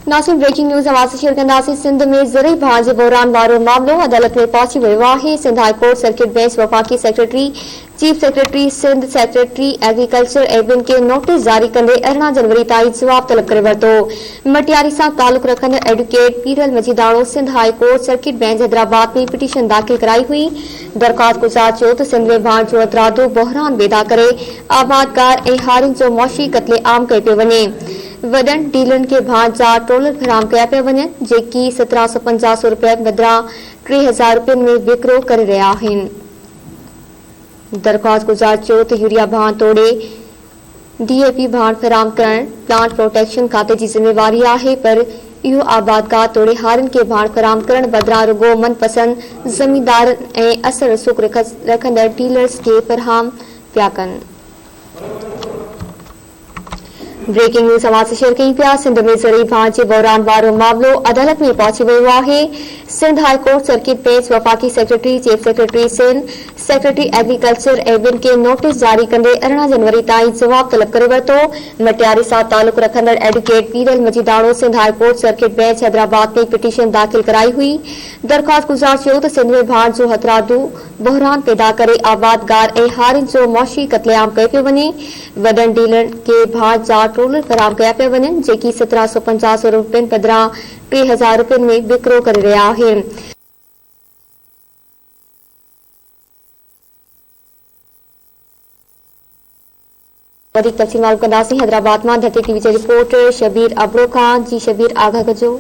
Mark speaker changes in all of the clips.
Speaker 1: Nasir breaking news आवाज़ share कंदासीं। सिंध में ज़रई भाण जे बहरान वारो मामलो अदालत में पहुची वियो आहे। Sindh high court circuit bench वफ़ाक़ी secretary, chief secretary Sindh, secretary agriculture एविन के नोटिस जारी कंदे 18 जनवरी ताईं जवाब तलब करे वरितो। मटियारी सां तालुक रखंदड़ advocate Piral Majidano Sindh high court circuit bench Hyderabad में पिटीशन दाख़िल कराई हुई। दरख़्वास्त गुज़ार चयो त सिंध में भाण जो अतरादो बहरान पैदा करे आबादकार ऐं हारियुनि जो मुआशी क़त्ले आम कयो पियो वञे। वडन डीलरन के भाण जा ट्रोलर फराम कया पिया वञनि, जेकी 1750 रुपया बदिरां 3000 रुपयनि में विकिरो करे रहिया आहिनि। दरख़्वास्त गुज़ार चयो त यूरिया भाण तोड़े DAP भाण फराम करण प्लांट प्रोटेक्शन खाते जी ज़िम्मेवारी आहे, पर इहो आबादकार तोड़े हारियुनि के भाण फराम करण बदिरां रुगो मनपसंद ज़मींदारनि ऐं असर रसूख़ रखंदड़ डीलर्स खे फराहम पिया कनि। ब्रेकिंग न्यूज़ आवाज़ शेयर कई पिया। सिंध में ज़रई भाण जे बहरान वारो मामलो अदालत में पहुची वियो आहे। Sindh high court circuit bench वफ़ाक़ी secretary, chief secretary Sindh, secretary agriculture एविन के नोटिस जारी कंदे 18 जनवरी ताईं जवाब तलब करे वरितो। मटियारी सां तालुक रखंदड़ advocate Piral Majidano Sindh high court circuit bench Hyderabad में पिटीशन दाख़िल कराई हुई। दरख़्वास्त गुज़ार चयो त सिंध में भाण जो हथरादू बहरान पैदा करे आबादकार ऐं हारियुनि जो मुआशी क़त्लेआम कयो पियो वञे। वडन डीलर के भाण जा ट्रोलर फराम कया पिया वञनि, जेकी 1750 रुपयनि बदिरां 3000 रुपयनि में विकिरो करे रहिया आहिनि। वधीक तफ़सील मालूम कंदासीं। हैदराबाद मां धरती टीवी जे रिपोर्टर शबीर अबड़ो खान। जी शबीर, आगाह कजो।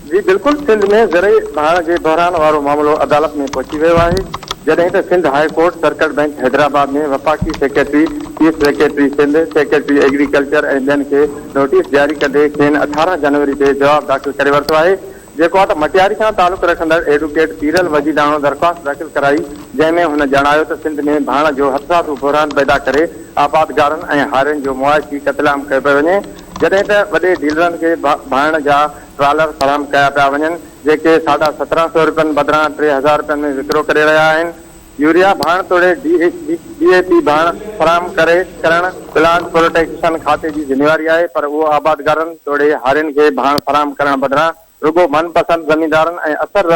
Speaker 2: जी बिल्कुल, सिंध में ज़रई भाण जे बहरान वारो मामलो अदालत में पहुची वियो आहे। जॾहिं त Sindh high court circuit bench Hyderabad में वफ़ाक़ी secretary, chief secretary Sindh, secretary agriculture ऐं ॿियनि खे नोटिस जारी कंदे खेनि 18 जनवरी ते जवाब दाख़िल करे वरितो आहे, जेको आहे त मटियारी सां तालुक रखंदड़ एडवोकेट पीरल मजीदाणो दरख़्वास्त दाख़िल कराई, जंहिंमें हुन जणायो त सिंध में भाण जो हथरादू बहरान पैदा करे आबादकारनि ऐं हारियुनि जो मुआशी क़त्लेआम कयो पियो वञे। जॾहिं त वॾे डीलरनि खे भाण जा ट्रालर फराहम कया पिया वञनि, जेके 1750 रुपयनि बदिरां 3000 रुपयनि में विकिरो करे रहिया आहिनि। यूरिया भाण तोड़े DAP भाण फराहम करण प्लांट प्रोटेक्शन खाते जी ज़िम्मेवारी आहे, पर उहो आबादकारनि तोड़े हारियुनि खे भाण फराहम करण बदिरां रुगो मनपसंद ज़मींदारनि ऐं असर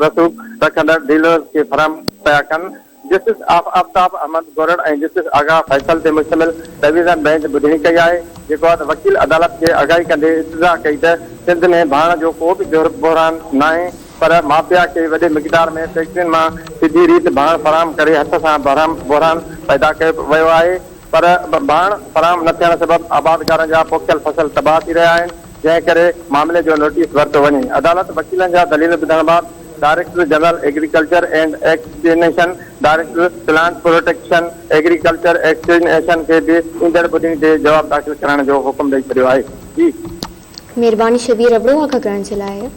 Speaker 2: रसूख़ रखंदड़ डीलर्स खे फराहम पिया कनि। जस्टिस आफ्ताब अहमद गोरड़ ऐं जस्टिस आगाह फैसल ते मुश्तमिल डिवीज़न बेंच ॿुधणी कई आहे, जेको आहे त वकील अदालत खे आगाही कंदे इस्तदा कई त सिंध में भाण जो को बि बहरान न आहे, पर माफ़िया खे वॾे मिक़दार में फैक्ट्रियुनि मां सिधी रीति भाण फराहम करे हथ सां बहरान पैदा कयो वियो आहे। पर भाण फराहम न थियण सबबि आबादकारनि जा पोखियल फसल तबाह थी रहिया आहिनि, जंहिं करे मामले जो नोटिस वरितो वञे। अदालत वकीलनि जा दलील ॿुधण बैदि director general agriculture and extension, director plant protection agriculture extension खे बि ईंदड़ ॿुधणी ते जवाब दाख़िल करण जो हुकुम ॾेई छॾियो आहे। जी
Speaker 1: महिरबानी शबीर अबड़ो, आगाह करण जे लाइ।